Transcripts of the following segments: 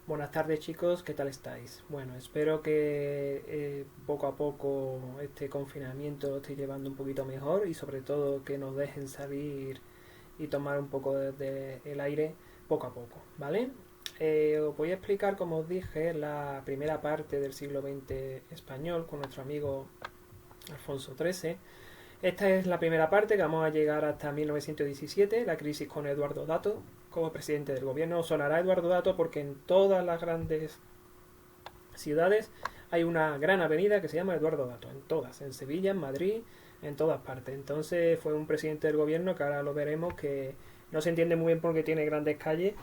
Buenas tardes chicos, ¿qué tal estáis? Bueno, espero que poco a poco este confinamiento lo esté llevando un poquito mejor y sobre todo que nos dejen salir y tomar un poco de el aire poco a poco, ¿vale? Os voy a explicar, como os dije, la primera parte del siglo XX español con nuestro amigo Alfonso XIII. Esta es la primera parte que vamos a llegar hasta 1917, la crisis con Eduardo Dato como presidente del gobierno. Os sonará Eduardo Dato porque en todas las grandes ciudades hay una gran avenida que se llama Eduardo Dato, en todas, en Sevilla, en Madrid, en todas partes. Entonces fue un presidente del gobierno que ahora lo veremos que no se entiende muy bien porque tiene grandes calles,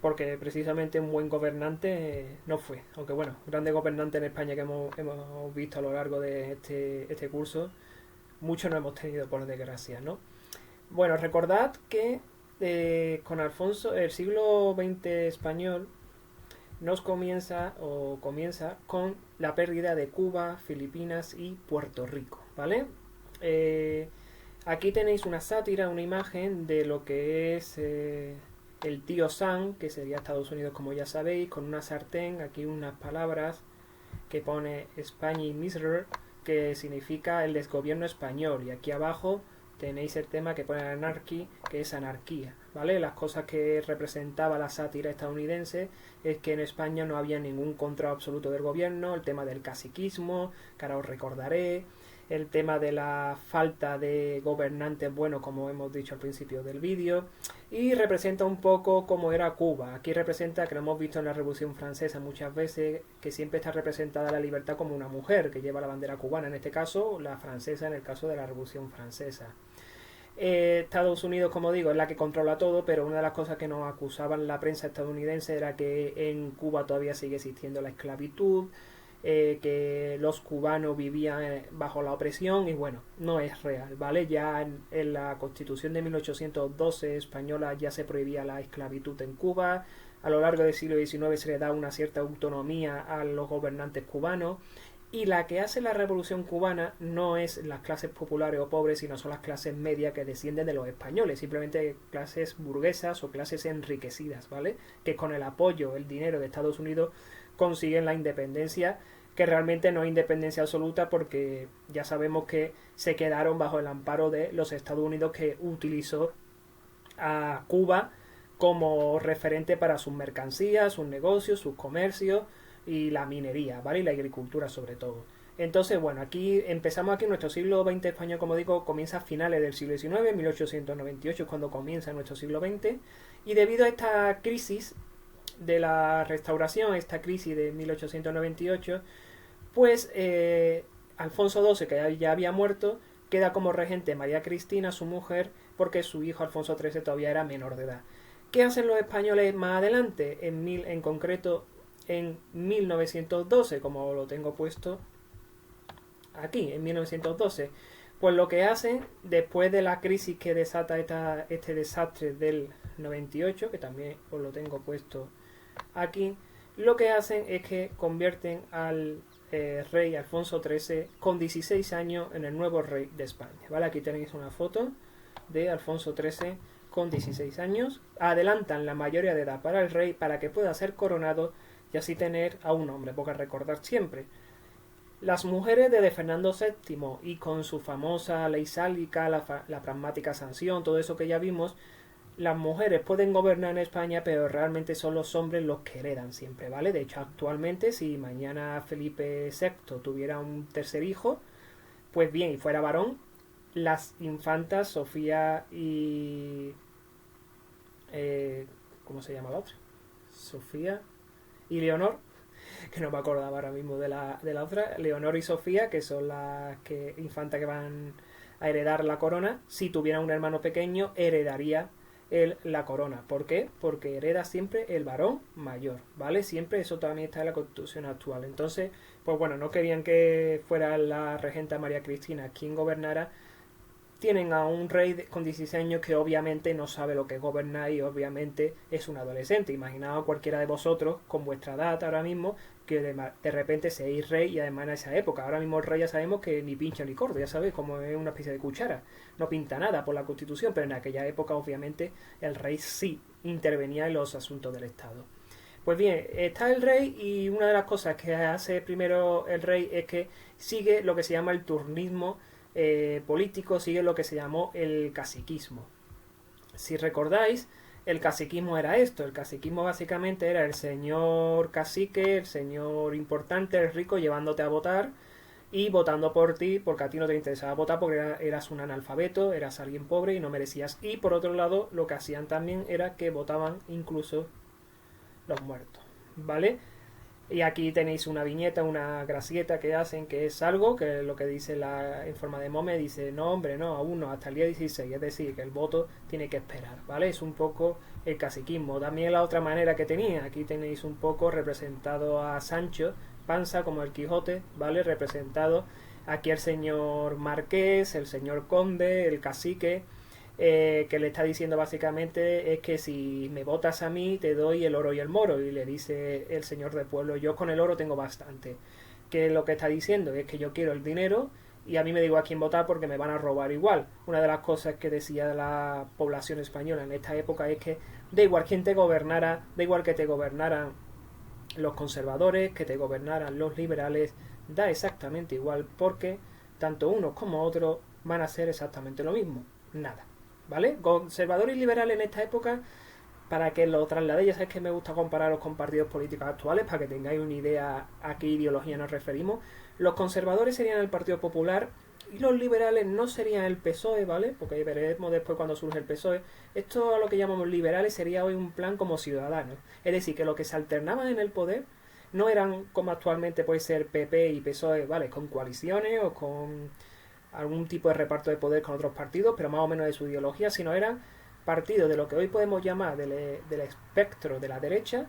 porque precisamente un buen gobernante no fue. Aunque bueno, grandes gobernantes en España que hemos visto a lo largo de este curso, muchos no hemos tenido por desgracia, ¿no? Bueno, recordad que con Alfonso, el siglo XX español nos comienza con la pérdida de Cuba, Filipinas y Puerto Rico, ¿vale? Eh, Aquí tenéis una sátira, una imagen de lo que es el tío Sam, que sería Estados Unidos como ya sabéis, con una sartén, aquí unas palabras que pone España y Misery, que significa el desgobierno español, y aquí abajo tenéis el tema que pone anarchy, que es anarquía, ¿vale? Las cosas que representaba la sátira estadounidense es que en España no había ningún control absoluto del gobierno, el tema del caciquismo, que ahora os recordaré, el tema de la falta de gobernantes buenos, como hemos dicho al principio del vídeo, y representa un poco cómo era Cuba. Aquí representa, que lo hemos visto en la Revolución Francesa muchas veces, que siempre está representada la libertad como una mujer que lleva la bandera cubana, en este caso la francesa, en el caso de la Revolución Francesa. Estados Unidos, como digo, es la que controla todo, pero una de las cosas que nos acusaban la prensa estadounidense era que en Cuba todavía sigue existiendo la esclavitud, que los cubanos vivían bajo la opresión, y bueno, no es real, ¿vale? Ya en la Constitución de 1812 española ya se prohibía la esclavitud en Cuba. A lo largo del siglo XIX se le da una cierta autonomía a los gobernantes cubanos, y la que hace la revolución cubana no es las clases populares o pobres, sino son las clases medias que descienden de los españoles, simplemente clases burguesas o clases enriquecidas, ¿vale? Que con el apoyo, el dinero de Estados Unidos consiguen la independencia, que realmente no es independencia absoluta porque ya sabemos que se quedaron bajo el amparo de los Estados Unidos, que utilizó a Cuba como referente para sus mercancías, sus negocios, sus comercios y la minería, ¿vale? Y la agricultura sobre todo. Entonces, bueno, aquí empezamos aquí nuestro siglo XX español, como digo, comienza a finales del siglo XIX, 1898 es cuando comienza nuestro siglo XX, y debido a esta crisis de la restauración, esta crisis de 1898, pues Alfonso XII, que ya había muerto, queda como regente María Cristina, su mujer, porque su hijo Alfonso XIII todavía era menor de edad. ¿Qué hacen los españoles más adelante? En concreto, en 1912, como lo tengo puesto aquí, en 1912. Pues lo que hacen, después de la crisis que desata este desastre del 98, que también os lo tengo puesto aquí, lo que hacen es que convierten al rey Alfonso XIII con 16 años en el nuevo rey de España, ¿vale? Aquí tenéis una foto de Alfonso XIII con 16 años. Adelantan la mayoría de edad para el rey para que pueda ser coronado y así tener a un hombre, porque recordar siempre, las mujeres de Fernando VII, y con su famosa ley sálica, la pragmática sanción, todo eso que ya vimos, las mujeres pueden gobernar en España, pero realmente son los hombres los que heredan siempre, ¿vale? De hecho, actualmente, si mañana Felipe VI tuviera un tercer hijo, pues bien, y fuera varón, las infantas Sofía y... ¿cómo se llama la otra? Sofía y Leonor, que no me acordaba ahora mismo de la otra, Leonor y Sofía, que son las infantas que van a heredar la corona. Si tuviera un hermano pequeño, heredaría la corona. ¿Por qué? Porque hereda siempre el varón mayor, ¿vale? Siempre eso también está en la Constitución actual. Entonces, pues bueno, no querían que fuera la regenta María Cristina quien gobernara. Tienen a un rey con 16 años que obviamente no sabe lo que es gobernar y obviamente es un adolescente. Imaginaos cualquiera de vosotros con vuestra edad ahora mismo que de repente seáis rey, y además en esa época. Ahora mismo el rey ya sabemos que ni pincha ni corta, ya sabéis, como es una especie de cuchara. No pinta nada por la Constitución, pero en aquella época obviamente el rey sí intervenía en los asuntos del Estado. Pues bien, está el rey y una de las cosas que hace primero el rey es que sigue lo que se llama el turnismo político, sigue lo que se llamó el caciquismo. Si recordáis, el caciquismo era esto. El caciquismo básicamente era el señor cacique, el señor importante, el rico, llevándote a votar y votando por ti porque a ti no te interesaba votar porque eras un analfabeto, eras alguien pobre y no merecías. Y por otro lado, lo que hacían también era que votaban incluso los muertos, ¿vale? Y aquí tenéis una viñeta, una gracieta que hacen, que es algo que lo que dice en forma de mome, dice, no hombre, no, aún no, hasta el día 16, es decir, que el voto tiene que esperar, ¿vale? Es un poco el caciquismo. También la otra manera que tenía, aquí tenéis un poco representado a Sancho Panza como el Quijote, ¿vale? Representado aquí el señor marqués, el señor conde, el cacique, que le está diciendo básicamente es que si me votas a mí te doy el oro y el moro, y le dice el señor del pueblo, yo con el oro tengo bastante, que lo que está diciendo es que yo quiero el dinero y a mí me digo a quién votar porque me van a robar igual. Una de las cosas que decía la población española en esta época es que da igual quién te gobernara, da igual que te gobernaran los conservadores, que te gobernaran los liberales, da exactamente igual porque tanto unos como otros van a hacer exactamente lo mismo, nada. ¿Vale? Conservadores y liberales en esta época, para que lo trasladéis, ya sabéis que me gusta compararos con partidos políticos actuales, para que tengáis una idea a qué ideología nos referimos. Los conservadores serían el Partido Popular y los liberales no serían el PSOE, ¿vale? Porque veremos después cuando surge el PSOE. Esto a lo que llamamos liberales sería hoy un plan como Ciudadanos. Es decir, que los que se alternaban en el poder no eran como actualmente puede ser PP y PSOE, ¿vale? Con coaliciones o con algún tipo de reparto de poder con otros partidos, pero más o menos de su ideología, sino eran partidos de lo que hoy podemos llamar del espectro de la derecha,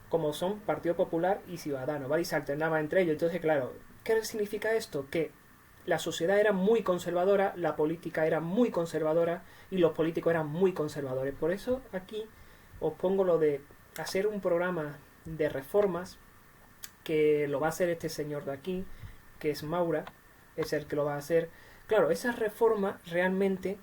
como son Partido Popular y Ciudadanos, ¿vale? Y se alternaba entre ellos. Entonces, claro, ¿qué significa esto? Que la sociedad era muy conservadora, la política era muy conservadora y los políticos eran muy conservadores. Por eso aquí os pongo lo de hacer un programa de reformas, que lo va a hacer este señor de aquí, que es Maura, es el que lo va a hacer. Claro, esas reformas realmente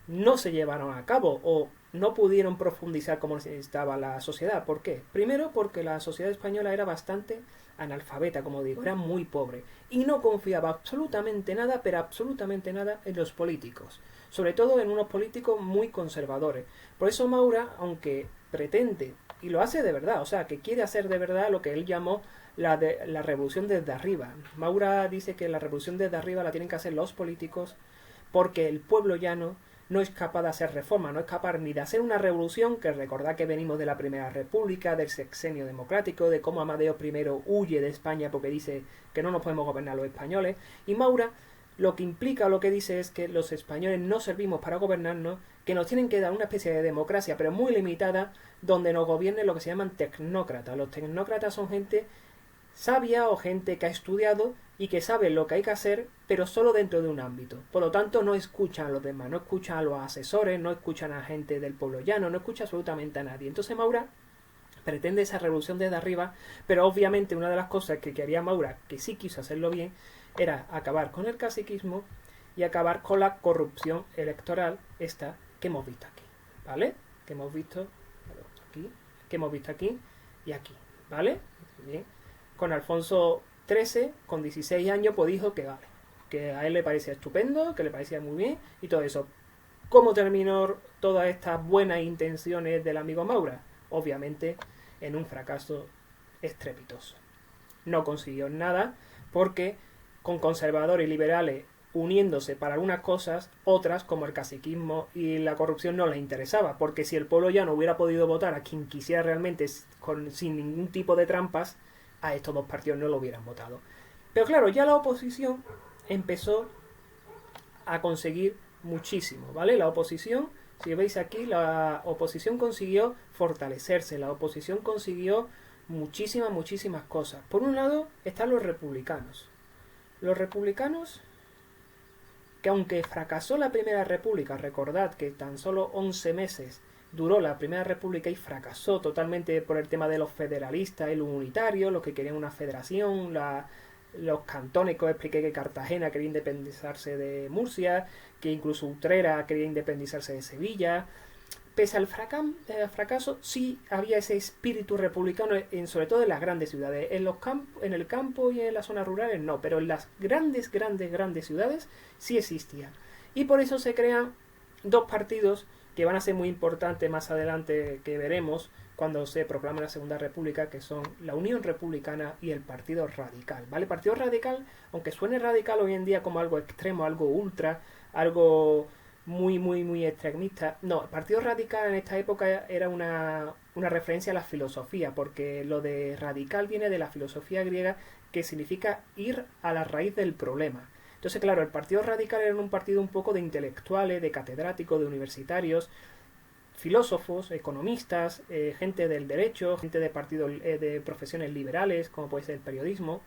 no se llevaron a cabo o no pudieron profundizar como necesitaba la sociedad. ¿Por qué? Primero porque la sociedad española era bastante analfabeta, como digo, era muy pobre y no confiaba absolutamente nada, pero absolutamente nada en los políticos, sobre todo en unos políticos muy conservadores. Por eso Maura, aunque pretende, y lo hace de verdad, o sea, que quiere hacer de verdad lo que él llamó la revolución desde arriba. Maura dice que la revolución desde arriba la tienen que hacer los políticos porque el pueblo llano no es capaz de hacer reforma, no es capaz ni de hacer una revolución, que recordad que venimos de la Primera República, del sexenio democrático, de cómo Amadeo I huye de España porque dice que no nos podemos gobernar los españoles, y Maura lo que implica, lo que dice es que los españoles no servimos para gobernarnos, que nos tienen que dar una especie de democracia, pero muy limitada, donde nos gobiernen lo que se llaman tecnócratas. Los tecnócratas son gente sabia o gente que ha estudiado y que sabe lo que hay que hacer, pero solo dentro de un ámbito. Por lo tanto, no escuchan a los demás, no escuchan a los asesores, no escuchan a gente del pueblo llano, no escucha absolutamente a nadie. Entonces Maura pretende esa revolución desde arriba, pero obviamente una de las cosas que quería Maura, que sí quiso hacerlo bien, era acabar con el caciquismo y acabar con la corrupción electoral esta que hemos visto aquí, ¿vale? Que hemos visto aquí y aquí, ¿vale? Bien. Con Alfonso XIII, con 16 años, pues dijo que vale, que a él le parecía estupendo, que le parecía muy bien y todo eso. ¿Cómo terminó todas estas buenas intenciones del amigo Maura? Obviamente en un fracaso estrepitoso. No consiguió nada porque con conservadores y liberales uniéndose para algunas cosas, otras como el caciquismo y la corrupción no les interesaba, porque si el pueblo ya no hubiera podido votar a quien quisiera realmente sin ningún tipo de trampas, a estos dos partidos no lo hubieran votado. Pero claro, ya la oposición empezó a conseguir muchísimo, ¿vale? La oposición, si veis aquí, la oposición consiguió fortalecerse, la oposición consiguió muchísimas cosas. Por un lado están los republicanos. Los republicanos, que aunque fracasó la Primera República, recordad que tan solo 11 meses duró la Primera República y fracasó totalmente por el tema de los federalistas y los unitarios, los que querían una federación, los cantones, que os expliqué que Cartagena quería independizarse de Murcia, que incluso Utrera quería independizarse de Sevilla. pese al fracaso, sí había ese espíritu republicano, sobre todo en las grandes ciudades. En el campo y en las zonas rurales no, pero en las grandes ciudades sí existía. Y por eso se crean dos partidos que van a ser muy importantes más adelante, que veremos cuando se proclame la Segunda República, que son la Unión Republicana y el Partido Radical, ¿vale? El Partido Radical, aunque suene radical hoy en día como algo extremo, algo ultra, algo muy extremista, no, el Partido Radical en esta época era una referencia a la filosofía, porque lo de radical viene de la filosofía griega, que significa ir a la raíz del problema. Entonces, claro, el Partido Radical era un partido un poco de intelectuales, de catedráticos, de universitarios, filósofos, economistas, gente del derecho, gente de partidos de profesiones liberales, como puede ser el periodismo,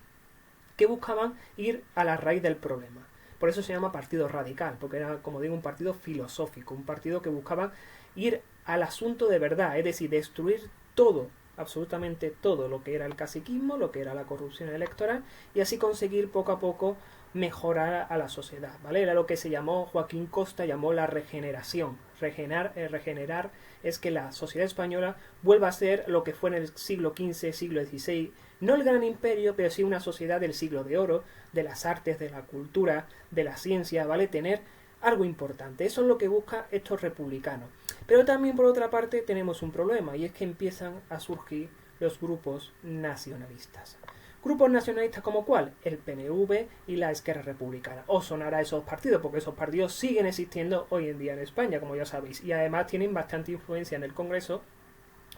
que buscaban ir a la raíz del problema. Por eso se llama Partido Radical, porque era, como digo, un partido filosófico, un partido que buscaba ir al asunto de verdad, es decir, destruir todo, absolutamente todo lo que era el caciquismo, lo que era la corrupción electoral, y así conseguir poco a poco mejorar a la sociedad, ¿vale? Era lo que se llamó, Joaquín Costa llamó la regeneración. Regenerar es que la sociedad española vuelva a ser lo que fue en el siglo XV, siglo XVI, no el gran imperio, pero sí una sociedad del siglo de oro, de las artes, de la cultura, de la ciencia, ¿vale? Tener algo importante. Eso es lo que busca estos republicanos. Pero también, por otra parte, tenemos un problema, y es que empiezan a surgir los grupos nacionalistas. Grupos nacionalistas como cuál? El PNV y la Esquerra Republicana. Os sonará esos partidos, porque esos partidos siguen existiendo hoy en día en España, como ya sabéis, y además tienen bastante influencia en el Congreso,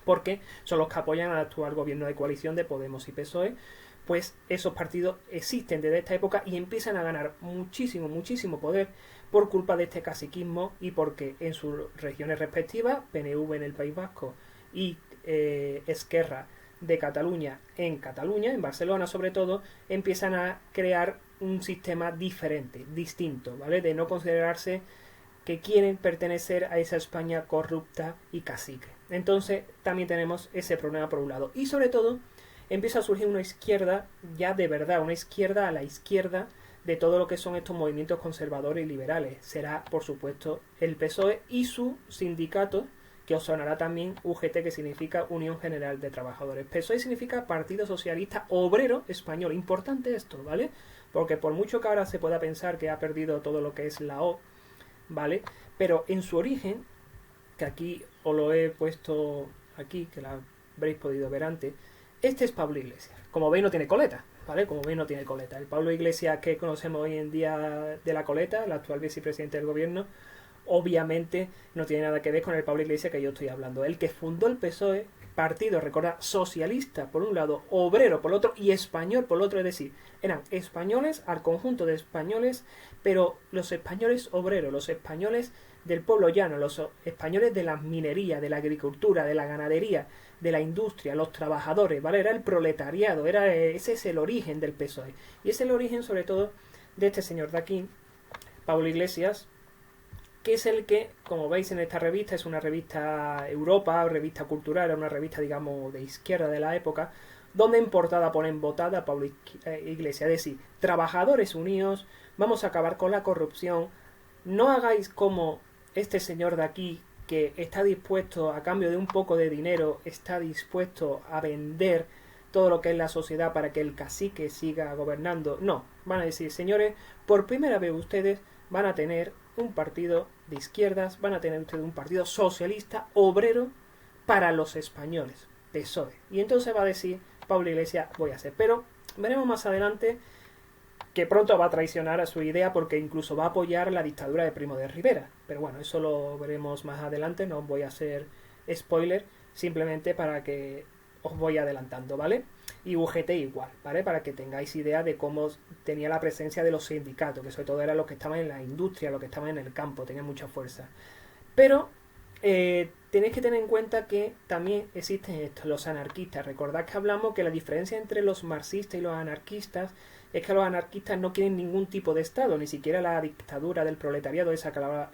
porque son los que apoyan al actual gobierno de coalición de Podemos y PSOE. Pues esos partidos existen desde esta época y empiezan a ganar muchísimo poder por culpa de este caciquismo, y porque en sus regiones respectivas, PNV en el País Vasco y Esquerra de Cataluña, en Barcelona sobre todo, empiezan a crear un sistema diferente, distinto, ¿vale? De no considerarse que quieren pertenecer a esa España corrupta y cacique. Entonces también tenemos ese problema por un lado. Y sobre todo empieza a surgir una izquierda ya de verdad, una izquierda a la izquierda de todo lo que son estos movimientos conservadores y liberales. Será, por supuesto, el PSOE y su sindicato, que os sonará también UGT, que significa Unión General de Trabajadores. PSOE significa Partido Socialista Obrero Español. Importante esto, ¿vale? Porque por mucho que ahora se pueda pensar que ha perdido todo lo que es la O, ¿vale? Pero en su origen, que aquí os lo he puesto aquí, que la habréis podido ver antes, este es Pablo Iglesias. Como veis, no tiene coleta, ¿vale? Como veis, no tiene coleta. El Pablo Iglesias que conocemos hoy en día de la coleta, el actual vicepresidente del gobierno, obviamente no tiene nada que ver con el Pablo Iglesias que yo estoy hablando. El que fundó el PSOE, partido, recordad, socialista por un lado, obrero por el otro y español por el otro, es decir, eran españoles al conjunto de españoles, pero los españoles obreros, los españoles del pueblo llano, los españoles de la minería, de la agricultura, de la ganadería, de la industria, los trabajadores, ¿vale? Era el proletariado, ese es el origen del PSOE. Y es el origen sobre todo de este señor de aquí, Pablo Iglesias, que es el que, como veis en esta revista, es una revista Europa, revista cultural, una revista, digamos, de izquierda de la época, donde en portada ponen votada a Pablo Iglesias, es decir, trabajadores unidos, vamos a acabar con la corrupción, no hagáis como este señor de aquí, que está dispuesto, a cambio de un poco de dinero, está dispuesto a vender todo lo que es la sociedad para que el cacique siga gobernando. No, van a decir, señores, por primera vez ustedes van a tener un partido de izquierdas, van a tener ustedes un partido socialista, obrero, para los españoles, PSOE. Y entonces va a decir Pablo Iglesias, voy a hacer. Pero veremos más adelante que pronto va a traicionar a su idea, porque incluso va a apoyar la dictadura de Primo de Rivera. Pero bueno, eso lo veremos más adelante, no voy a hacer spoiler, simplemente para que os voy adelantando, ¿vale? Y UGT igual, ¿vale? Para que tengáis idea de cómo tenía la presencia de los sindicatos, que sobre todo eran los que estaban en la industria, los que estaban en el campo, tenían mucha fuerza. Pero tenéis que tener en cuenta que también existen estos, los anarquistas. Recordad que hablamos que la diferencia entre los marxistas y los anarquistas es que los anarquistas no quieren ningún tipo de Estado, ni siquiera la dictadura del proletariado esa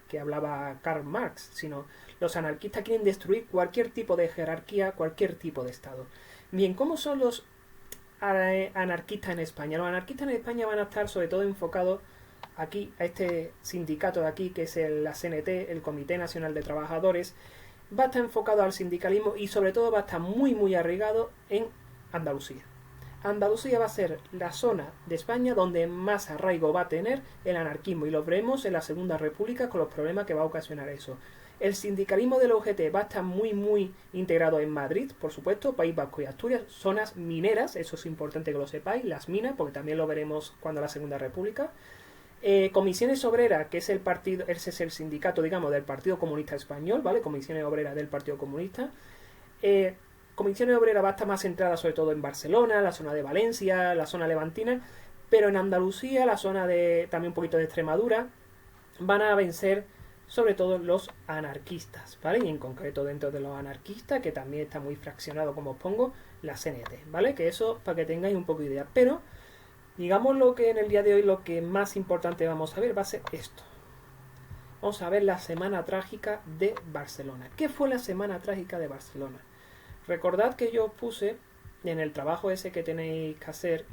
que hablaba Karl Marx, sino los anarquistas quieren destruir cualquier tipo de jerarquía, cualquier tipo de Estado. Bien, ¿cómo son los anarquistas en España? Los anarquistas en España van a estar sobre todo enfocados aquí, a este sindicato de aquí, que es la CNT, el Comité Nacional de Trabajadores, va a estar enfocado al sindicalismo y sobre todo va a estar muy muy arraigado en Andalucía. Andalucía va a ser la zona de España donde más arraigo va a tener el anarquismo, y lo veremos en la Segunda República con los problemas que va a ocasionar eso. El sindicalismo de la UGT va a estar muy muy integrado en Madrid, por supuesto, País Vasco y Asturias, zonas mineras, eso es importante que lo sepáis, las minas, porque también lo veremos cuando la Segunda República. Comisiones Obreras, que es el partido, ese es el sindicato, digamos, del Partido Comunista Español, ¿vale? Comisiones Obreras del Partido Comunista. Comisiones Obreras va a estar más centrada sobre todo en Barcelona, la zona de Valencia, la zona levantina, pero en Andalucía, la zona de también un poquito de Extremadura, van a vencer sobre todo los anarquistas, ¿vale? Y en concreto dentro de los anarquistas, que también está muy fraccionado, como os pongo, la CNT, ¿vale? Que eso para que tengáis un poco de idea. Pero, digamos lo que en el día de hoy lo que más importante vamos a ver va a ser esto. Vamos a ver la Semana Trágica de Barcelona. ¿Qué fue la Semana Trágica de Barcelona? Recordad que yo os puse en el trabajo ese que tenéis que hacer.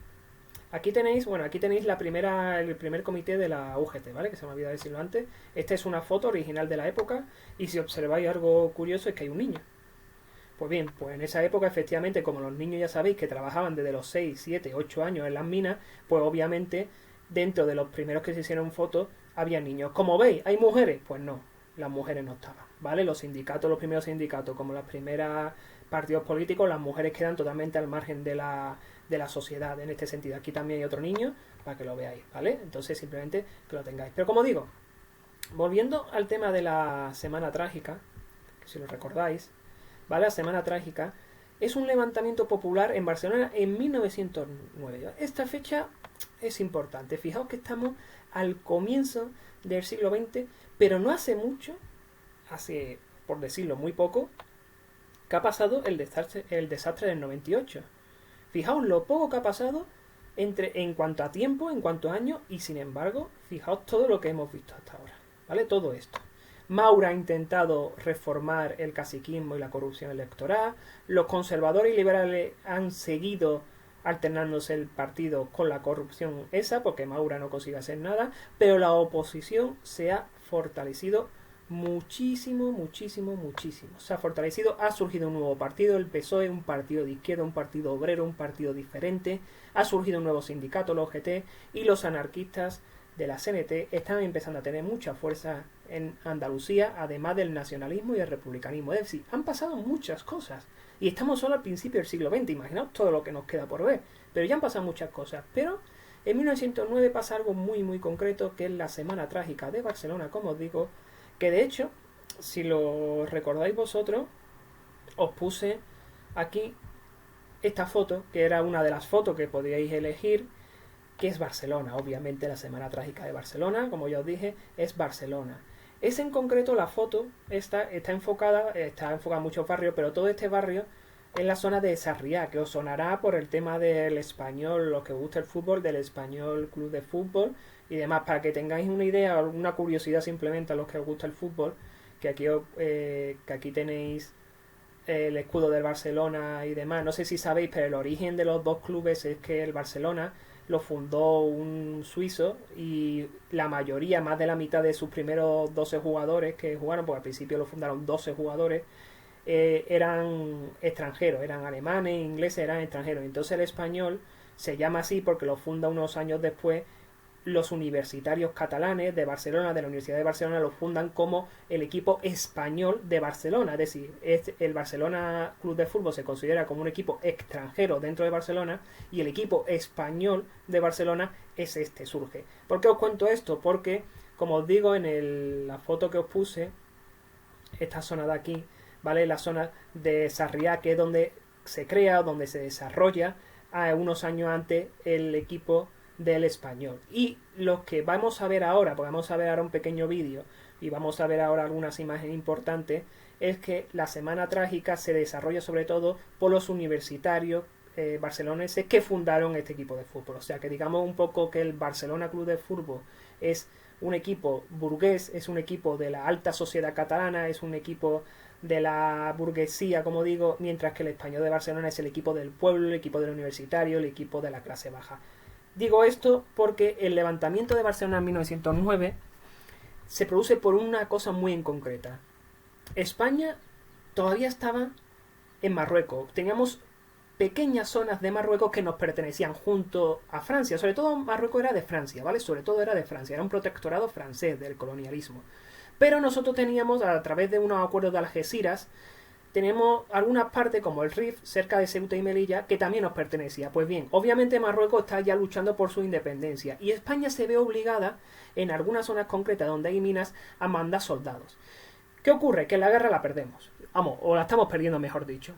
Aquí tenéis el primer comité de la UGT, ¿vale? Que se me olvidó decirlo antes. Esta es una foto original de la época, y si observáis algo curioso es que hay un niño. Pues bien, pues en esa época efectivamente, como los niños ya sabéis que trabajaban desde los 6, 7, 8 años en las minas, pues obviamente dentro de los primeros que se hicieron fotos había niños. Como veis, ¿hay mujeres? Pues no, las mujeres no estaban, ¿vale? Los sindicatos, los primeros sindicatos, como los primeros partidos políticos, las mujeres quedan totalmente al margen de la sociedad en este sentido. Aquí también hay otro niño para que lo veáis, ¿vale? Entonces simplemente que lo tengáis. Pero como digo, volviendo al tema de la Semana Trágica, que si lo recordáis, ¿vale? La Semana Trágica es un levantamiento popular en Barcelona en 1909. Esta fecha es importante. Fijaos que estamos al comienzo del siglo XX, pero no hace mucho, hace, por decirlo, muy poco, que ha pasado el desastre del 98. Fijaos lo poco que ha pasado en cuanto a tiempo, en cuanto a años, y sin embargo, fijaos todo lo que hemos visto hasta ahora, ¿vale? Todo esto. Maura ha intentado reformar el caciquismo y la corrupción electoral, los conservadores y liberales han seguido alternándose el partido con la corrupción esa, porque Maura no consigue hacer nada, pero la oposición se ha fortalecido muchísimo, muchísimo, muchísimo. Se ha fortalecido, ha surgido un nuevo partido, el PSOE, un partido de izquierda, un partido obrero, un partido diferente, ha surgido un nuevo sindicato, los OGT, y los anarquistas de la CNT están empezando a tener mucha fuerza en Andalucía, además del nacionalismo y el republicanismo. Es decir, han pasado muchas cosas, y estamos solo al principio del siglo XX, imaginaos todo lo que nos queda por ver, pero ya han pasado muchas cosas. Pero en 1909 pasa algo muy muy concreto, que es la Semana Trágica de Barcelona, como os digo, que de hecho, si lo recordáis vosotros, os puse aquí esta foto, que era una de las fotos que podíais elegir, que es Barcelona. Obviamente la Semana Trágica de Barcelona, como ya os dije, es Barcelona. Es en concreto la foto, está enfocada en muchos barrios, pero todo este barrio en la zona de Sarriá, que os sonará por el tema del Español, los que os gusta el fútbol, del Español Club de Fútbol y demás, para que tengáis una idea, alguna curiosidad simplemente a los que os gusta el fútbol, que aquí tenéis el escudo del Barcelona y demás. No sé si sabéis, pero el origen de los dos clubes es que el Barcelona lo fundó un suizo, y la mayoría, más de la mitad de sus primeros 12 jugadores que jugaron, porque al principio lo fundaron 12 jugadores, eran extranjeros, eran alemanes, ingleses, eran extranjeros. Entonces el Español se llama así porque lo funda unos años después los universitarios catalanes de Barcelona, de la Universidad de Barcelona, lo fundan como el equipo español de Barcelona. Es decir, el Barcelona Club de Fútbol se considera como un equipo extranjero dentro de Barcelona, y el equipo español de Barcelona es surge. ¿Por qué os cuento esto? Porque, como os digo, en la foto que os puse, esta zona de aquí, ¿vale? La zona de Sarriá, que es donde se crea, donde se desarrolla unos años antes el equipo del Español. Y lo que vamos a ver ahora, porque vamos a ver ahora un pequeño vídeo y vamos a ver ahora algunas imágenes importantes, es que la Semana Trágica se desarrolla sobre todo por los universitarios barceloneses que fundaron este equipo de fútbol. O sea que digamos un poco que el Barcelona Club de Fútbol es un equipo burgués, es un equipo de la alta sociedad catalana, es un equipo de la burguesía, como digo, mientras que el Español de Barcelona es el equipo del pueblo, el equipo del universitario, el equipo de la clase baja. Digo esto porque el levantamiento de Barcelona en 1909 se produce por una cosa muy en concreta. España todavía estaban en Marruecos. Teníamos pequeñas zonas de Marruecos que nos pertenecían junto a Francia. Sobre todo Marruecos era de Francia, ¿vale? Sobre todo era de Francia. Era un protectorado francés del colonialismo. Pero nosotros teníamos, a través de unos acuerdos de Algeciras, tenemos algunas partes como el Rif, cerca de Ceuta y Melilla, que también nos pertenecía. Pues bien, obviamente Marruecos está ya luchando por su independencia y España se ve obligada, en algunas zonas concretas donde hay minas, a mandar soldados. ¿Qué ocurre? Que la guerra la perdemos. Vamos, o la estamos perdiendo, mejor dicho.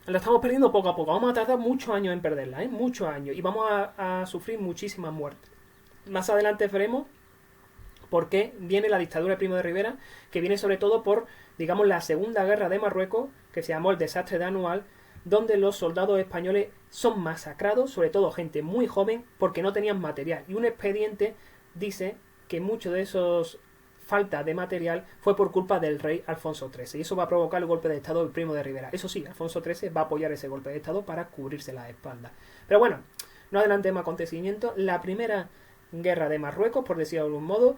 La estamos perdiendo poco a poco. Vamos a tardar muchos años en perderla, ¿eh? Muchos años. Y vamos a sufrir muchísimas muertes. Más adelante veremos por qué viene la dictadura de Primo de Rivera, que viene sobre todo por, digamos, la segunda guerra de Marruecos, que se llamó el desastre de Anual, donde los soldados españoles son masacrados, sobre todo gente muy joven, porque no tenían material. Y un expediente dice que mucho de esos falta de material fue por culpa del rey Alfonso XIII. Y eso va a provocar el golpe de Estado del Primo de Rivera. Eso sí, Alfonso XIII va a apoyar ese golpe de Estado para cubrirse las espaldas. Pero bueno, no adelantemos acontecimientos. La primera guerra de Marruecos, por decirlo de algún modo,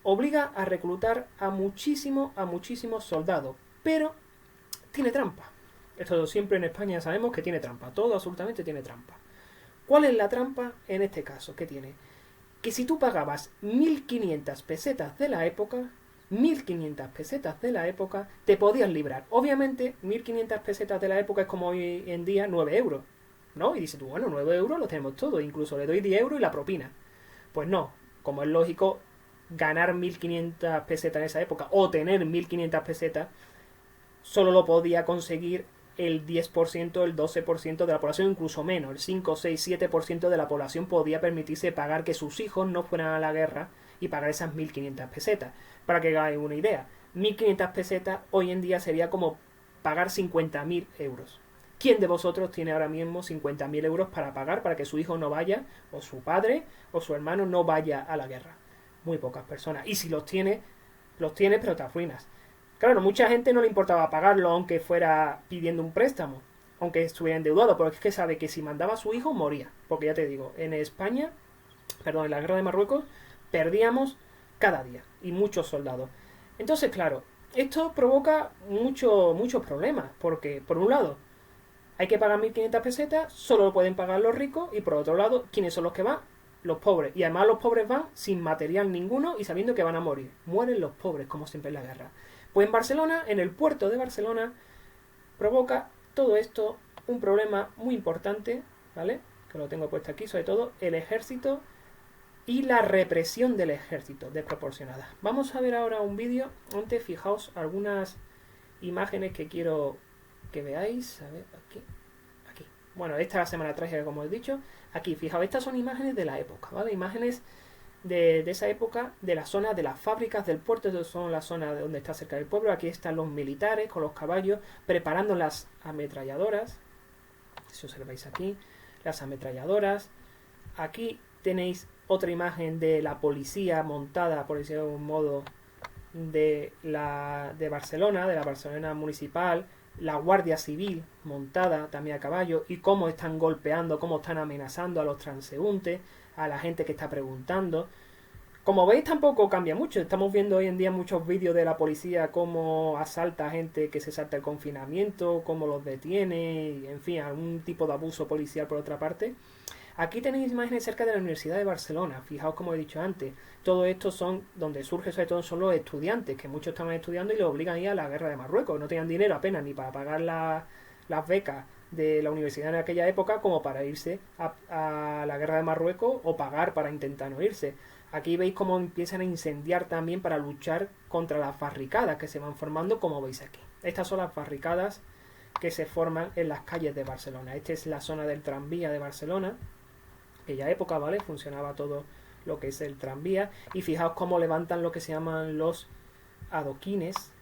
obliga a reclutar a muchísimos soldados. Pero tiene trampa. Esto siempre en España sabemos que tiene trampa. Todo absolutamente tiene trampa. ¿Cuál es la trampa en este caso? ¿Qué tiene? Que si tú pagabas 1.500 pesetas de la época, 1.500 pesetas de la época, te podías librar. Obviamente, 1.500 pesetas de la época es como hoy en día 9 euros, ¿no? Y dices tú, bueno, 9 euros lo tenemos todo, incluso le doy 10 euros y la propina. Pues no, como es lógico, ganar 1.500 pesetas en esa época, o tener 1.500 pesetas, solo lo podía conseguir el 10%, el 12% de la población, incluso menos, el 5, 6, 7% de la población podía permitirse pagar que sus hijos no fueran a la guerra y pagar esas 1.500 pesetas. Para que hagáis una idea, 1.500 pesetas hoy en día sería como pagar 50.000 euros. ¿Quién de vosotros tiene ahora mismo 50.000 euros para pagar para que su hijo no vaya, o su padre, o su hermano no vaya a la guerra? Muy pocas personas. Y si los tienes, pero te arruinas. Claro, mucha gente no le importaba pagarlo aunque fuera pidiendo un préstamo, aunque estuviera endeudado, porque es que sabe que si mandaba a su hijo moría. Porque ya te digo, en España, en la guerra de Marruecos, perdíamos cada día y muchos soldados. Entonces, claro, esto provoca muchos problemas, porque por un lado hay que pagar 1.500 pesetas, solo lo pueden pagar los ricos, y por otro lado, ¿quiénes son los que van? Los pobres. Y además los pobres van sin material ninguno y sabiendo que van a morir. Mueren los pobres, como siempre en la guerra. Pues en Barcelona, en el puerto de Barcelona, provoca todo esto un problema muy importante, ¿vale? Que lo tengo puesto aquí, sobre todo el ejército y la represión del ejército desproporcionada. Vamos a ver ahora un vídeo. Antes, fijaos algunas imágenes que quiero que veáis. A ver, aquí. Bueno, esta semana trágica, como he dicho. Aquí, fijaos, estas son imágenes de la época, ¿vale? Imágenes de esa época, de la zona de las fábricas del puerto. Estas son las zonas de donde está cerca del pueblo. Aquí están los militares con los caballos preparando las ametralladoras. Si observáis aquí, las ametralladoras. Aquí tenéis otra imagen de la policía montada, por decirlo de algún modo, de Barcelona, de la Barcelona municipal, la Guardia Civil montada también a caballo, y cómo están golpeando, cómo están amenazando a los transeúntes, a la gente que está preguntando. Como veis, tampoco cambia mucho. Estamos viendo hoy en día muchos vídeos de la policía cómo asalta a gente que se salta el confinamiento, cómo los detiene, y, en fin, algún tipo de abuso policial por otra parte. Aquí tenéis imágenes cerca de la Universidad de Barcelona. Fijaos, como he dicho antes, todo esto son donde surge, sobre todo son los estudiantes, que muchos estaban estudiando y los obligan a ir a la guerra de Marruecos. No tenían dinero apenas ni para pagar las becas de la universidad en aquella época como para irse a la guerra de Marruecos o pagar para intentar no irse. Aquí veis cómo empiezan a incendiar también para luchar contra las barricadas que se van formando, como veis aquí. Estas son las barricadas que se forman en las calles de Barcelona. Esta es la zona del tranvía de Barcelona. Aquella época, ¿vale? Funcionaba todo lo que es el tranvía. Y fijaos cómo levantan lo que se llaman los adoquines.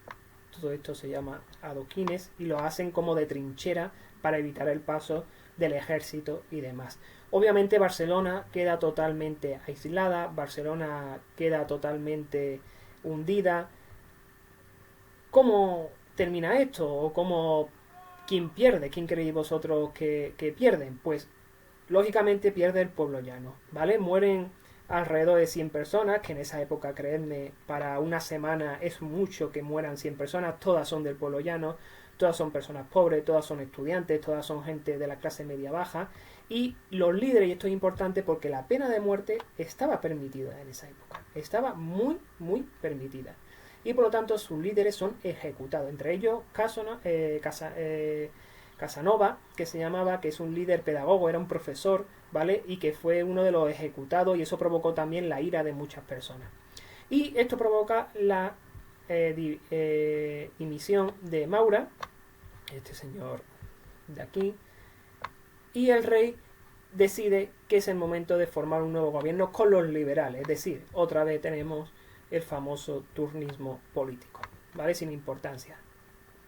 Todo esto se llama adoquines y lo hacen como de trinchera para evitar el paso del ejército y demás. Obviamente Barcelona queda totalmente aislada, Barcelona queda totalmente hundida. ¿Cómo termina esto? ¿O cómo, quién pierde? ¿Quién creéis vosotros que pierden? Pues lógicamente pierde el pueblo llano, ¿vale? Mueren alrededor de 100 personas, que en esa época, creedme, para una semana es mucho que mueran 100 personas, todas son del pueblo llano, todas son personas pobres, todas son estudiantes, todas son gente de la clase media baja, y los líderes, y esto es importante porque la pena de muerte estaba permitida en esa época, estaba muy, muy permitida, y por lo tanto sus líderes son ejecutados, entre ellos Casanova, que se llamaba, que es un líder pedagogo, era un profesor, ¿vale? Y que fue uno de los ejecutados, y eso provocó también la ira de muchas personas. Y esto provoca la dimisión de Maura, este señor de aquí, y el rey decide que es el momento de formar un nuevo gobierno con los liberales, es decir, otra vez tenemos el famoso turnismo político, ¿vale? Sin importancia.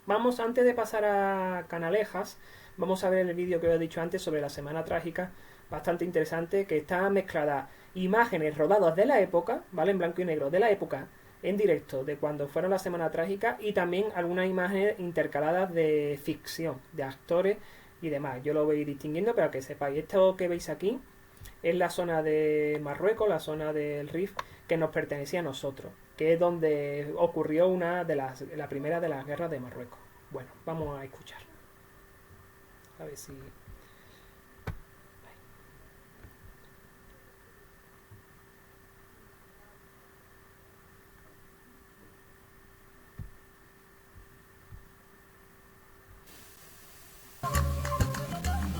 Vamos, antes de pasar a Canalejas, vamos a ver el vídeo que os he dicho antes sobre la Semana Trágica, bastante interesante, que está mezclada imágenes rodadas de la época, ¿vale? En blanco y negro, de la época, en directo, de cuando fueron la Semana Trágica, y también algunas imágenes intercaladas de ficción, de actores y demás. Yo lo voy distinguiendo para que sepáis. Esto que veis aquí es la zona de Marruecos, la zona del Rif, que nos pertenecía a nosotros, que es donde ocurrió la primera de las guerras de Marruecos. Bueno, vamos a escuchar. A ver si...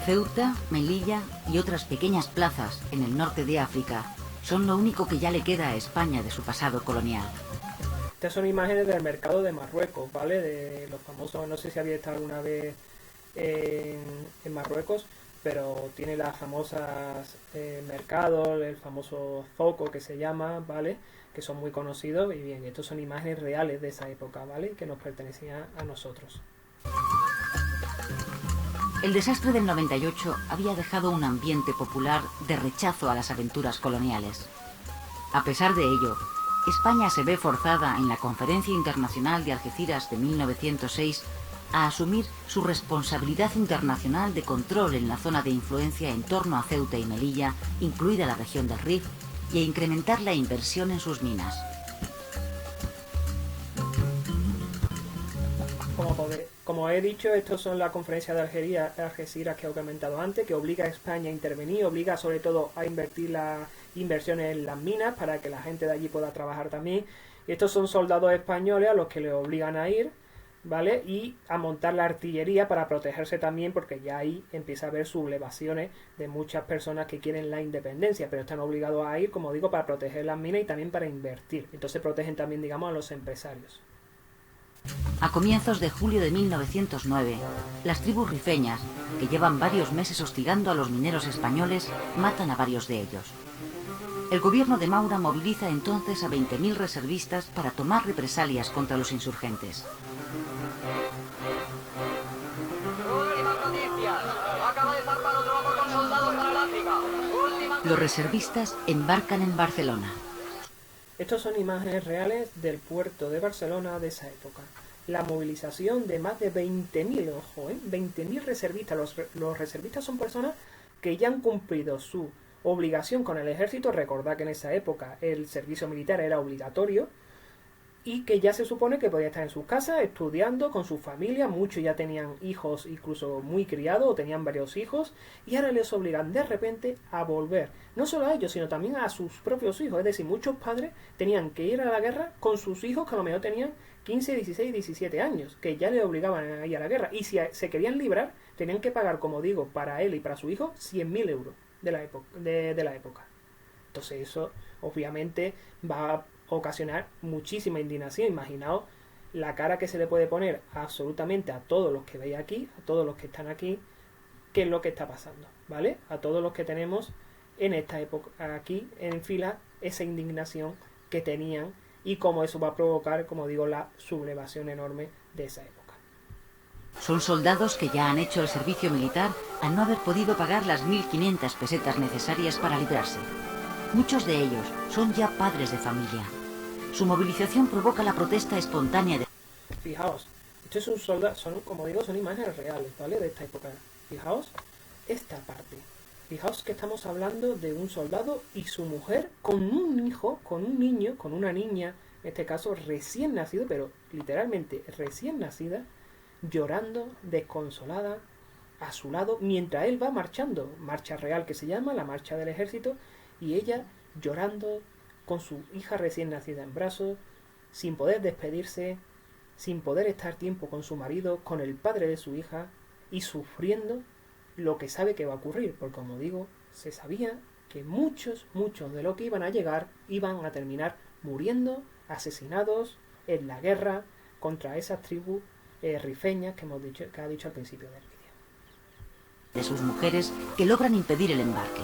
Ceuta, Melilla y otras pequeñas plazas en el norte de África son lo único que ya le queda a España de su pasado colonial. Estas son imágenes del mercado de Marruecos, ¿vale? De los famosos, no sé si había estado alguna vez en Marruecos, pero tiene las famosas mercados, el famoso zoco que se llama, ¿vale? Que son muy conocidos, y bien, estos son imágenes reales de esa época, ¿vale? Que nos pertenecían a nosotros. El desastre del 98 había dejado un ambiente popular de rechazo a las aventuras coloniales. A pesar de ello, España se ve forzada en la Conferencia Internacional de Algeciras de 1906 a asumir su responsabilidad internacional de control en la zona de influencia en torno a Ceuta y Melilla, incluida la región del Rif, y a incrementar la inversión en sus minas. Como he dicho, estos son la conferencia de Algeciras que he comentado antes, que obliga a España a intervenir, obliga sobre todo a invertir las inversiones en las minas para que la gente de allí pueda trabajar también. Y estos son soldados españoles a los que le obligan a ir, ¿vale? Y a montar la artillería para protegerse también, porque ya ahí empieza a haber sublevaciones de muchas personas que quieren la independencia, pero están obligados a ir, como digo, para proteger las minas y también para invertir. Entonces protegen también, digamos, a los empresarios. A comienzos de julio de 1909, las tribus rifeñas, que llevan varios meses hostigando a los mineros españoles, matan a varios de ellos. El gobierno de Maura moviliza entonces a 20.000 reservistas para tomar represalias contra los insurgentes. Los reservistas embarcan en Barcelona. Estas son imágenes reales del puerto de Barcelona de esa época. La movilización de más de 20.000, ojo, 20.000 reservistas. Los reservistas son personas que ya han cumplido su obligación con el ejército. Recordad que en esa época el servicio militar era obligatorio y que ya se supone que podían estar en sus casas estudiando con su familia. Muchos ya tenían hijos incluso muy criados o tenían varios hijos, y ahora les obligan de repente a volver, no solo a ellos sino también a sus propios hijos. Es decir, muchos padres tenían que ir a la guerra con sus hijos que a lo mejor tenían 15, 16, 17 años, que ya les obligaban a ir a la guerra, y si se querían librar tenían que pagar, como digo, para él y para su hijo 100.000 euros de la época. Entonces eso obviamente va a ocasionar muchísima indignación. Imaginaos la cara que se le puede poner absolutamente a todos los que veis aquí, a todos los que están aquí, qué es lo que está pasando, ¿vale? A todos los que tenemos en esta época aquí en fila esa indignación que tenían, y cómo eso va a provocar, como digo, la sublevación enorme de esa época. Son soldados que ya han hecho el servicio militar al no haber podido pagar las 1.500 pesetas necesarias para librarse. Muchos de ellos son ya padres de familia. Su movilización provoca la protesta espontánea de... Fijaos, esto es un soldado, como digo, son imágenes reales, ¿vale? De esta época. Fijaos esta parte. Fijaos que estamos hablando de un soldado y su mujer con un hijo, con un niño, con una niña, en este caso recién nacido, pero literalmente recién nacida, llorando, desconsolada, a su lado, mientras él va marchando, marcha real que se llama, la marcha del ejército, y ella llorando con su hija recién nacida en brazos, sin poder despedirse, sin poder estar tiempo con su marido, con el padre de su hija, y sufriendo lo que sabe que va a ocurrir, porque como digo, se sabía que muchos de los que iban a llegar iban a terminar muriendo, asesinados en la guerra contra esas tribus rifeñas que hemos dicho, que ha dicho al principio del vídeo. De sus mujeres que logran impedir el embarque.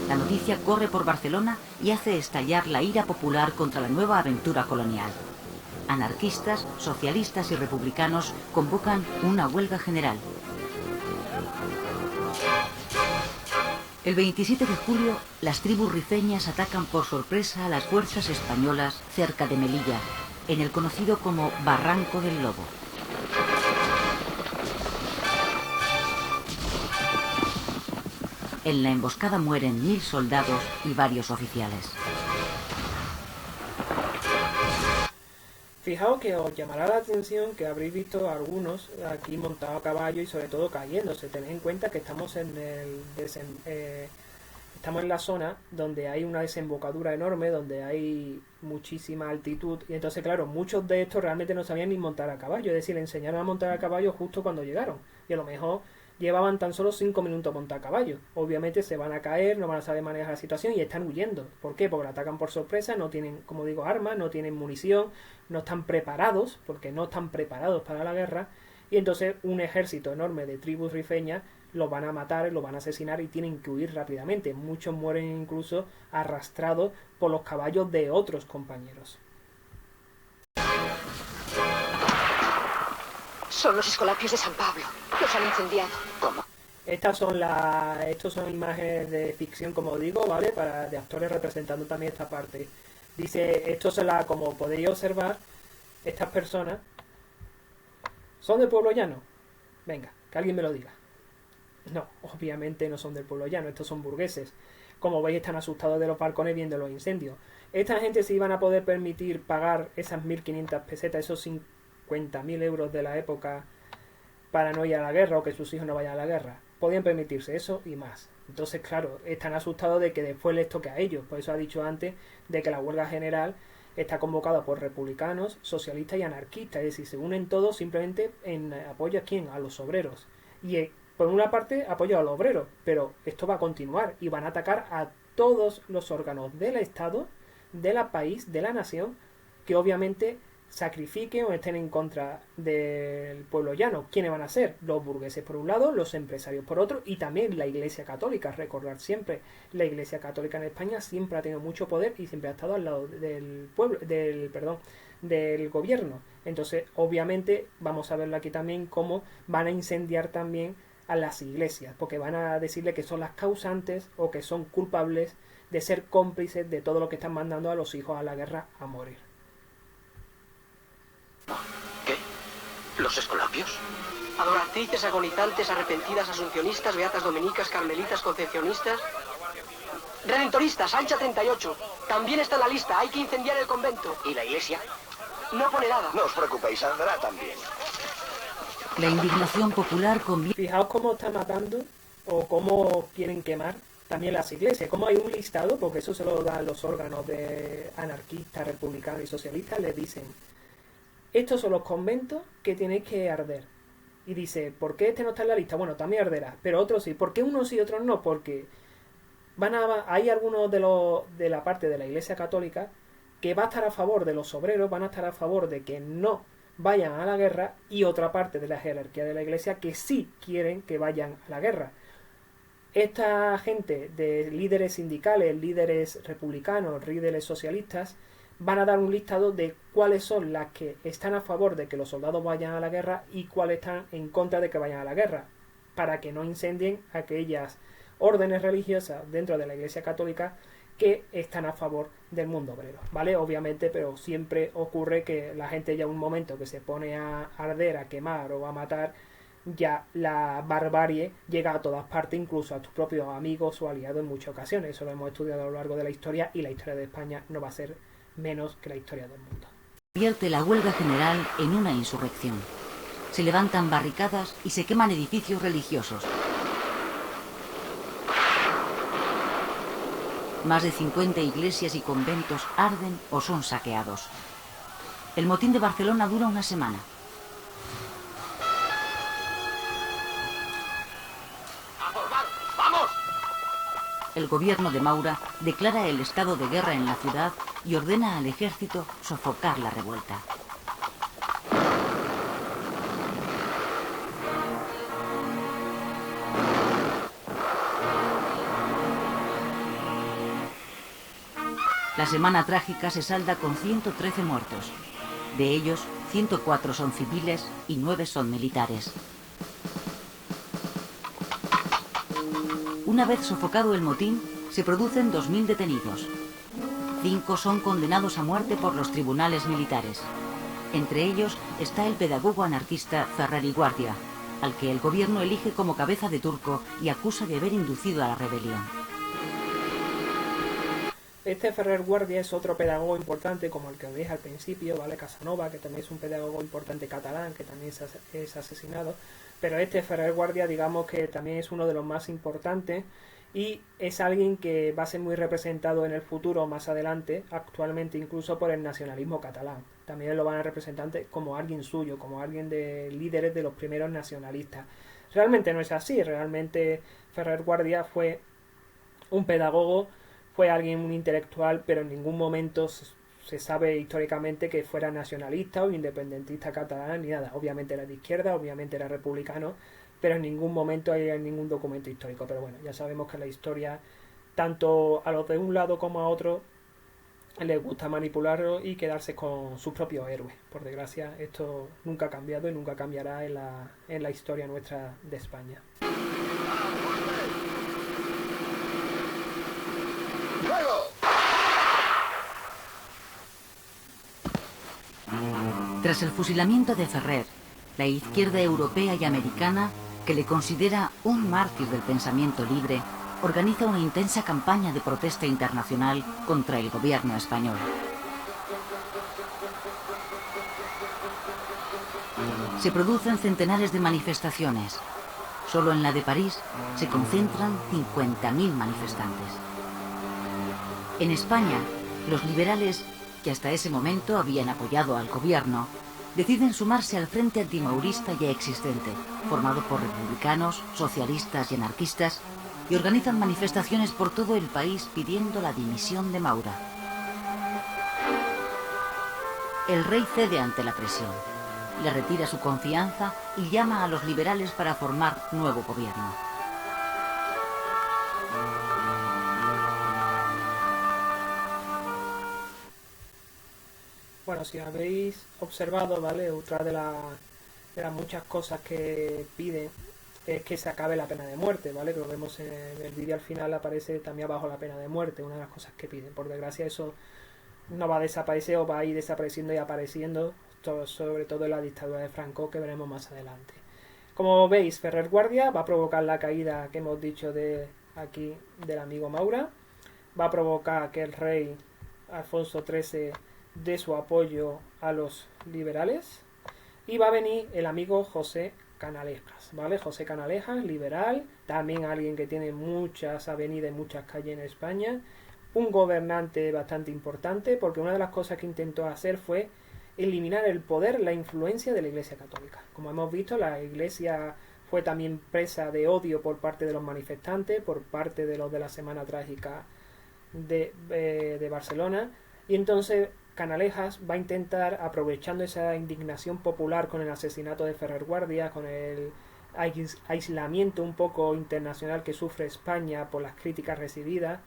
La noticia corre por Barcelona y hace estallar la ira popular contra la nueva aventura colonial. Anarquistas, socialistas y republicanos convocan una huelga general. El 27 de julio, las tribus rifeñas atacan por sorpresa a las fuerzas españolas cerca de Melilla, en el conocido como Barranco del Lobo. En la emboscada mueren 1000 soldados y varios oficiales. Fijaos que os llamará la atención que habréis visto a algunos aquí montados a caballo y sobre todo cayéndose. Tened en cuenta que estamos estamos en la zona donde hay una desembocadura enorme, donde hay muchísima altitud, y entonces claro, muchos de estos realmente no sabían ni montar a caballo, es decir, le enseñaron a montar a caballo justo cuando llegaron, y a lo mejor llevaban tan solo 5 minutos montar a caballo. Obviamente se van a caer, no van a saber manejar la situación y están huyendo. ¿Por qué? Porque la atacan por sorpresa, no tienen, como digo, armas, no tienen munición, no están preparados, porque no están preparados para la guerra, y entonces un ejército enorme de tribus rifeñas los van a matar, los van a asesinar y tienen que huir rápidamente. Muchos mueren incluso arrastrados por los caballos de otros compañeros. Son los escolapios de San Pablo. Los han incendiado. ¿Cómo? Estos son imágenes de ficción, como digo, ¿vale? De actores representando también esta parte. Dice, como podéis observar, estas personas son del pueblo llano. Venga, que alguien me lo diga. No, obviamente no son del pueblo llano, estos son burgueses. Como veis, están asustados de los balcones viendo los incendios. Esta gente se iban a poder permitir pagar esas 1500 pesetas, esos 50.000 euros de la época para no ir a la guerra o que sus hijos no vayan a la guerra. Podían permitirse eso y más. Entonces, claro, están asustados de que después les toque a ellos. Por eso ha dicho antes de que la huelga general está convocada por republicanos, socialistas y anarquistas. Es decir, se unen todos simplemente en apoyo a quién, a los obreros. Y por una parte apoyo a los obreros, pero esto va a continuar y van a atacar a todos los órganos del Estado, de la país, de la nación, que obviamente sacrifiquen o estén en contra del pueblo llano. ¿Quiénes van a ser? Los burgueses por un lado, los empresarios por otro, y también la Iglesia Católica. Recordar siempre, la Iglesia Católica en España siempre ha tenido mucho poder y siempre ha estado al lado del pueblo, del gobierno. Entonces, obviamente, vamos a verlo aquí también cómo van a incendiar también a las iglesias, porque van a decirle que son las causantes o que son culpables de ser cómplices de todo lo que están mandando a los hijos a la guerra a morir. ¿Qué? ¿Los escolapios? Adoratrices, agonizantes, arrepentidas, asuncionistas, beatas dominicas, carmelitas, concepcionistas. Redentoristas, Ancha 38. También está en la lista, hay que incendiar el convento. ¿Y la iglesia? No pone nada. No os preocupéis, andará también. La indignación popular conviene. Fijaos cómo están matando o cómo quieren quemar también las iglesias, como hay un listado, porque eso se lo dan los órganos de anarquistas, republicanos y socialistas, les dicen, estos son los conventos que tenéis que arder. Y dice, ¿por qué este no está en la lista? Bueno, también arderá, pero otros sí. ¿Por qué unos sí y otros no? Porque hay algunos de la parte de la Iglesia Católica que va a estar a favor de los obreros, van a estar a favor de que no vayan a la guerra, y otra parte de la jerarquía de la Iglesia que sí quieren que vayan a la guerra. Esta gente de líderes sindicales, líderes republicanos, líderes socialistas, van a dar un listado de cuáles son las que están a favor de que los soldados vayan a la guerra y cuáles están en contra de que vayan a la guerra, para que no incendien aquellas órdenes religiosas dentro de la Iglesia Católica que están a favor del mundo obrero, ¿vale? Obviamente, pero siempre ocurre que la gente ya un momento que se pone a arder, a quemar o a matar ya la barbarie llega a todas partes, incluso a tus propios amigos o aliados en muchas ocasiones. Eso lo hemos estudiado a lo largo de la historia y la historia de España no va a ser menos que la historia del mundo. Convierte la huelga general en una insurrección. Se levantan barricadas y se queman edificios religiosos. Más de 50 iglesias y conventos arden o son saqueados. El motín de Barcelona dura una semana. ¡Vamos! El gobierno de Maura declara el estado de guerra en la ciudad y ordena al ejército sofocar la revuelta. La semana trágica se salda con 113 muertos. De ellos, 104 son civiles y 9 son militares. Una vez sofocado el motín, se producen 2000 detenidos. 5 son condenados a muerte por los tribunales militares. Entre ellos está el pedagogo anarquista Ferrer y Guardia, al que el gobierno elige como cabeza de turco y acusa de haber inducido a la rebelión. Este Ferrer Guardia es otro pedagogo importante, como el que os dije al principio, ¿vale? Casanova, que también es un pedagogo importante catalán, que también es asesinado. Pero este Ferrer Guardia, digamos que también es uno de los más importantes y es alguien que va a ser muy representado en el futuro, más adelante, actualmente incluso por el nacionalismo catalán. También lo van a representar como alguien suyo, como alguien de líderes de los primeros nacionalistas. Realmente no es así, realmente Ferrer Guardia fue un pedagogo, fue alguien, un intelectual, pero en ningún momento se sabe históricamente que fuera nacionalista o independentista catalán ni nada. Obviamente era de izquierda, obviamente era republicano, pero en ningún momento hay ningún documento histórico. Pero bueno, ya sabemos que la historia, tanto a los de un lado como a otro, les gusta manipularlo y quedarse con sus propios héroes. Por desgracia, esto nunca ha cambiado y nunca cambiará en la historia nuestra de España. Tras el fusilamiento de Ferrer, la izquierda europea y americana, que le considera un mártir del pensamiento libre, organiza una intensa campaña de protesta internacional contra el gobierno español. Se producen centenares de manifestaciones. Solo en la de París se concentran 50.000 manifestantes. En España, los liberales, que hasta ese momento habían apoyado al gobierno, deciden sumarse al frente antimaurista ya existente, formado por republicanos, socialistas y anarquistas, y organizan manifestaciones por todo el país pidiendo la dimisión de Maura. El rey cede ante la presión, le retira su confianza y llama a los liberales para formar nuevo gobierno. Bueno, si habéis observado, ¿vale? Otra de las muchas cosas que piden es que se acabe la pena de muerte, ¿vale? Que lo vemos en el vídeo al final, aparece también abajo la pena de muerte, una de las cosas que piden. Por desgracia eso no va a desaparecer o va a ir desapareciendo y apareciendo, sobre todo en la dictadura de Franco, que veremos más adelante. Como veis, Ferrer Guardia va a provocar la caída que hemos dicho de aquí del amigo Maura, va a provocar que el rey Alfonso XIII dé su apoyo a los liberales y va a venir el amigo José Canalejas, ¿vale? José Canalejas, liberal, también alguien que tiene muchas avenidas y muchas calles en España, un gobernante bastante importante, porque una de las cosas que intentó hacer fue eliminar el poder, la influencia de la Iglesia Católica. Como hemos visto, la Iglesia fue también presa de odio por parte de los manifestantes, por parte de los de la Semana Trágica de Barcelona, y entonces Canalejas va a intentar, aprovechando esa indignación popular con el asesinato de Ferrer Guardia, con el aislamiento un poco internacional que sufre España por las críticas recibidas,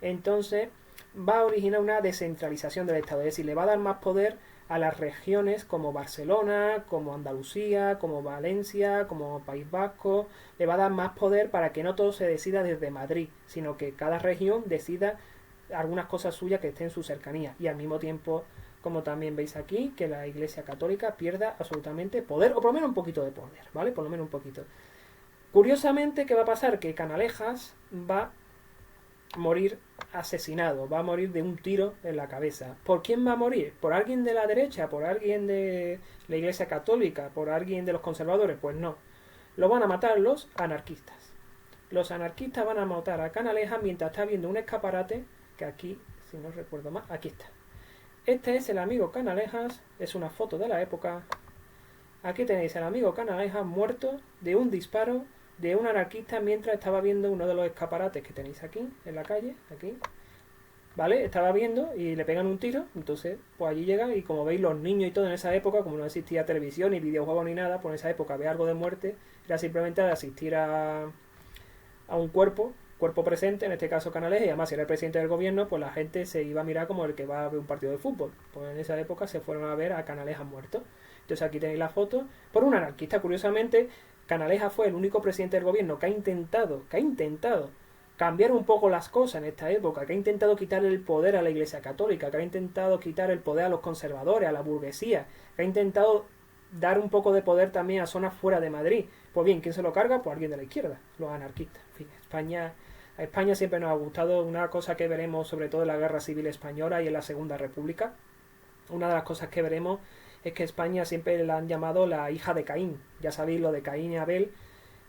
entonces va a originar una descentralización del Estado, es decir, le va a dar más poder a las regiones como Barcelona, como Andalucía, como Valencia, como País Vasco, le va a dar más poder para que no todo se decida desde Madrid, sino que cada región decida algunas cosas suyas que estén en su cercanía y al mismo tiempo como también veis aquí, que la Iglesia Católica pierda absolutamente poder, o por lo menos un poquito de poder, ¿vale? Por lo menos un poquito. Curiosamente, ¿qué va a pasar? Que Canalejas va a morir asesinado, va a morir de un tiro en la cabeza. ¿Por quién va a morir? ¿Por alguien de la derecha? ¿Por alguien de la Iglesia Católica? ¿Por alguien de los conservadores? Pues no. Lo van a matar los anarquistas. Los anarquistas van a matar a Canalejas mientras está viendo un escaparate, que aquí, si no recuerdo mal, aquí está. Este es el amigo Canalejas, es una foto de la época. Aquí tenéis al amigo Canalejas muerto de un disparo de un anarquista mientras estaba viendo uno de los escaparates que tenéis aquí, en la calle, aquí. ¿Vale? Estaba viendo y le pegan un tiro, entonces pues allí llega y como veis los niños y todo en esa época, como no existía televisión ni videojuegos ni nada, pues en esa época ver algo de muerte era simplemente asistir a un cuerpo presente, en este caso Canalejas, y además si era el presidente del gobierno, pues la gente se iba a mirar como el que va a ver un partido de fútbol. Pues en esa época se fueron a ver a Canalejas muerto. Entonces aquí tenéis la foto por un anarquista. Curiosamente, Canalejas fue el único presidente del gobierno que ha intentado cambiar un poco las cosas en esta época, que ha intentado quitar el poder a la Iglesia Católica, que ha intentado quitar el poder a los conservadores, a la burguesía, que ha intentado dar un poco de poder también a zonas fuera de Madrid. Pues bien, ¿quién se lo carga? Pues alguien de la izquierda, los anarquistas. En fin, a España siempre nos ha gustado una cosa que veremos sobre todo en la Guerra Civil Española y en la Segunda República. Una de las cosas que veremos es que España siempre la han llamado la hija de Caín. Ya sabéis lo de Caín y Abel,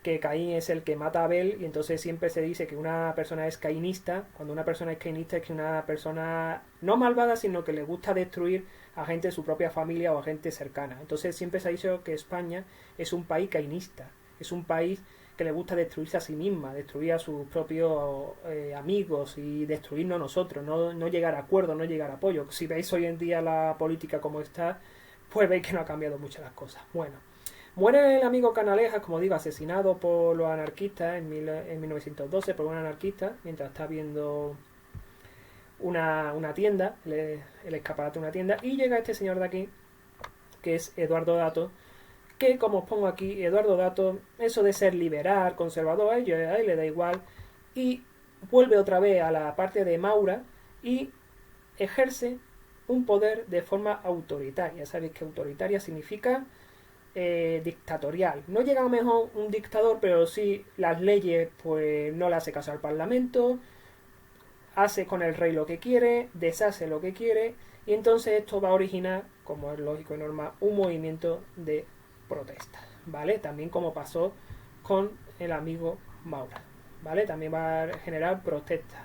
que Caín es el que mata a Abel, y entonces siempre se dice que una persona es cainista. Cuando una persona es cainista es que una persona no malvada, sino que le gusta destruir a gente de su propia familia o a gente cercana. Entonces siempre se ha dicho que España es un país cainista, es un país que le gusta destruirse a sí misma, destruir a sus propios amigos y destruirnos nosotros, no llegar a acuerdos, no llegar a apoyo. Si veis hoy en día la política como está, pues veis que no ha cambiado mucho las cosas. Bueno, muere el amigo Canalejas, como digo, asesinado por los anarquistas en 1912, por un anarquista, mientras está viendo una tienda, el escaparate de una tienda, y llega este señor de aquí, que es Eduardo Dato, que como os pongo aquí, Eduardo Dato, eso de ser liberal, conservador, a él le da igual, y vuelve otra vez a la parte de Maura y ejerce un poder de forma autoritaria. Sabéis que autoritaria significa dictatorial. No llega a lo mejor un dictador, pero sí las leyes pues no le hace caso al Parlamento, hace con el rey lo que quiere, deshace lo que quiere, y entonces esto va a originar, como es lógico y normal, un movimiento de protesta, ¿vale? También como pasó con el amigo Maura, ¿vale? También va a generar protestas.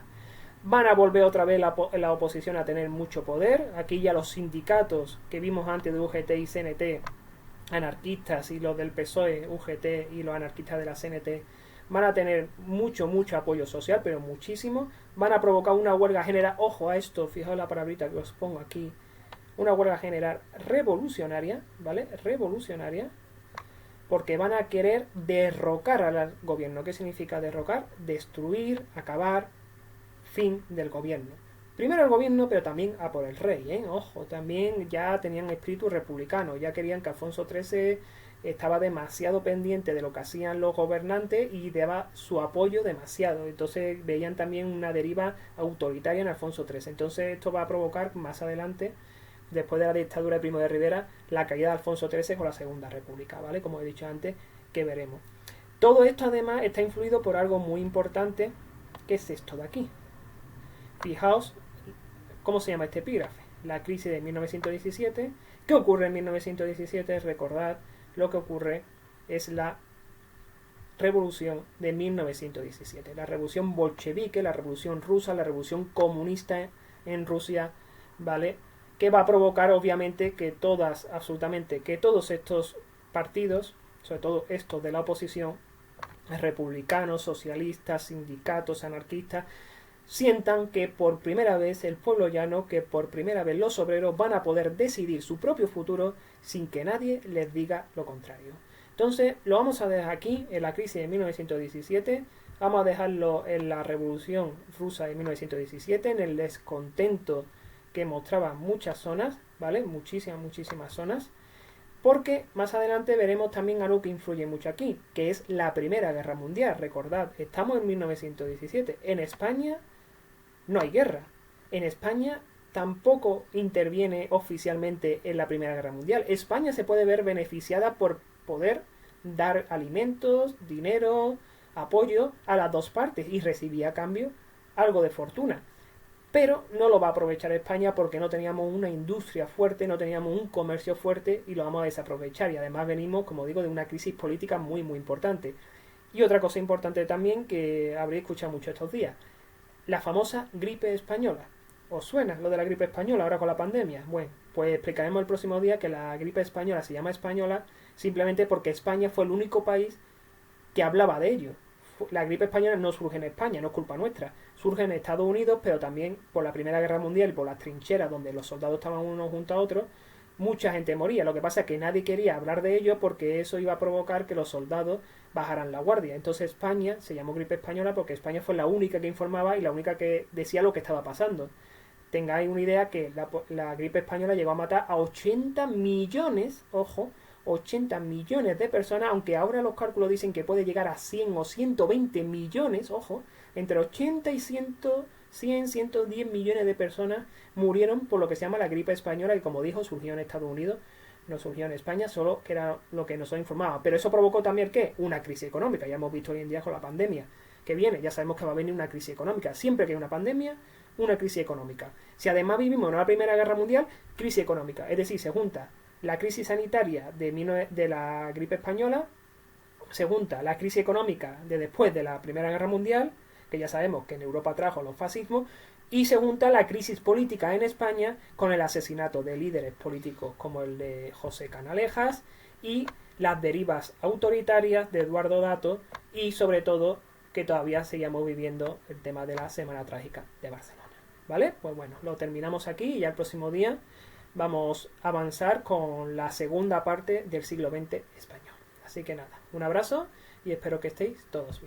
Van a volver otra vez la oposición a tener mucho poder. Aquí ya los sindicatos que vimos antes de UGT y CNT, anarquistas, y los del PSOE, UGT y los anarquistas de la CNT, van a tener mucho apoyo social, pero muchísimo. Van a provocar una huelga general, ojo a esto, fijaos la palabrita que os pongo aquí, una huelga general revolucionaria, ¿vale? Revolucionaria, porque van a querer derrocar al gobierno. ¿Qué significa derrocar? Destruir, acabar, fin del gobierno. Primero el gobierno, pero también a por el rey, ¿eh? Ojo, también ya tenían espíritu republicano, ya querían que Alfonso XIII estaba demasiado pendiente de lo que hacían los gobernantes y daba su apoyo demasiado. Entonces veían también una deriva autoritaria en Alfonso XIII. Entonces esto va a provocar más adelante, después de la dictadura de Primo de Rivera, la caída de Alfonso XIII con la Segunda República, ¿vale? Como he dicho antes, que veremos. Todo esto además está influido por algo muy importante, que es esto de aquí. Fijaos cómo se llama este epígrafe. La crisis de 1917. ¿Qué ocurre en 1917? Recordad, lo que ocurre es la revolución de 1917. La revolución bolchevique, la revolución rusa, la revolución comunista en Rusia, ¿vale? Que va a provocar obviamente que absolutamente todos estos partidos, sobre todo estos de la oposición, republicanos, socialistas, sindicatos, anarquistas, sientan que por primera vez el pueblo llano, que por primera vez los obreros van a poder decidir su propio futuro sin que nadie les diga lo contrario. Entonces lo vamos a dejar aquí en la crisis de 1917, vamos a dejarlo en la revolución rusa de 1917, en el descontento que mostraban muchas zonas, ¿vale? Muchísimas zonas, porque más adelante veremos también algo que influye mucho aquí, que es la Primera Guerra Mundial. Recordad, estamos en 1917, en España no hay guerra. En España tampoco interviene oficialmente en la Primera Guerra Mundial. España se puede ver beneficiada por poder dar alimentos, dinero, apoyo a las dos partes y recibía a cambio algo de fortuna. Pero no lo va a aprovechar España porque no teníamos una industria fuerte, no teníamos un comercio fuerte y lo vamos a desaprovechar. Y además venimos, como digo, de una crisis política muy muy importante. Y otra cosa importante también que habréis escuchado mucho estos días, la famosa gripe española. ¿Os suena lo de la gripe española ahora con la pandemia? Bueno, pues explicaremos el próximo día que la gripe española se llama española simplemente porque España fue el único país que hablaba de ello. La gripe española no surge en España, no es culpa nuestra. Surge en Estados Unidos, pero también por la Primera Guerra Mundial y por las trincheras donde los soldados estaban unos junto a otros, mucha gente moría. Lo que pasa es que nadie quería hablar de ello porque eso iba a provocar que los soldados bajaran la guardia. Entonces España se llamó gripe española porque España fue la única que informaba y la única que decía lo que estaba pasando. Tengáis una idea que la gripe española llegó a matar a 80 millones, ojo, 80 millones de personas, aunque ahora los cálculos dicen que puede llegar a 100 o 120 millones, ojo, entre 80 y 100, 110 millones de personas murieron por lo que se llama la gripe española, que como dijo, surgió en Estados Unidos, no surgió en España, solo que era lo que nos informaba. Pero eso provocó también, ¿qué? Una crisis económica, ya hemos visto hoy en día con la pandemia que viene, ya sabemos que va a venir una crisis económica. Siempre que hay una pandemia, una crisis económica. Si además vivimos en una Primera Guerra Mundial, crisis económica. Es decir, se junta la crisis sanitaria de la gripe española, se junta la crisis económica de después de la Primera Guerra Mundial, que ya sabemos que en Europa trajo los fascismos, y se junta la crisis política en España con el asesinato de líderes políticos como el de José Canalejas y las derivas autoritarias de Eduardo Dato y sobre todo que todavía seguíamos viviendo el tema de la Semana Trágica de Barcelona. ¿Vale? Pues bueno, lo terminamos aquí y ya el próximo día vamos a avanzar con la segunda parte del siglo XX español. Así que nada, un abrazo y espero que estéis todos bien.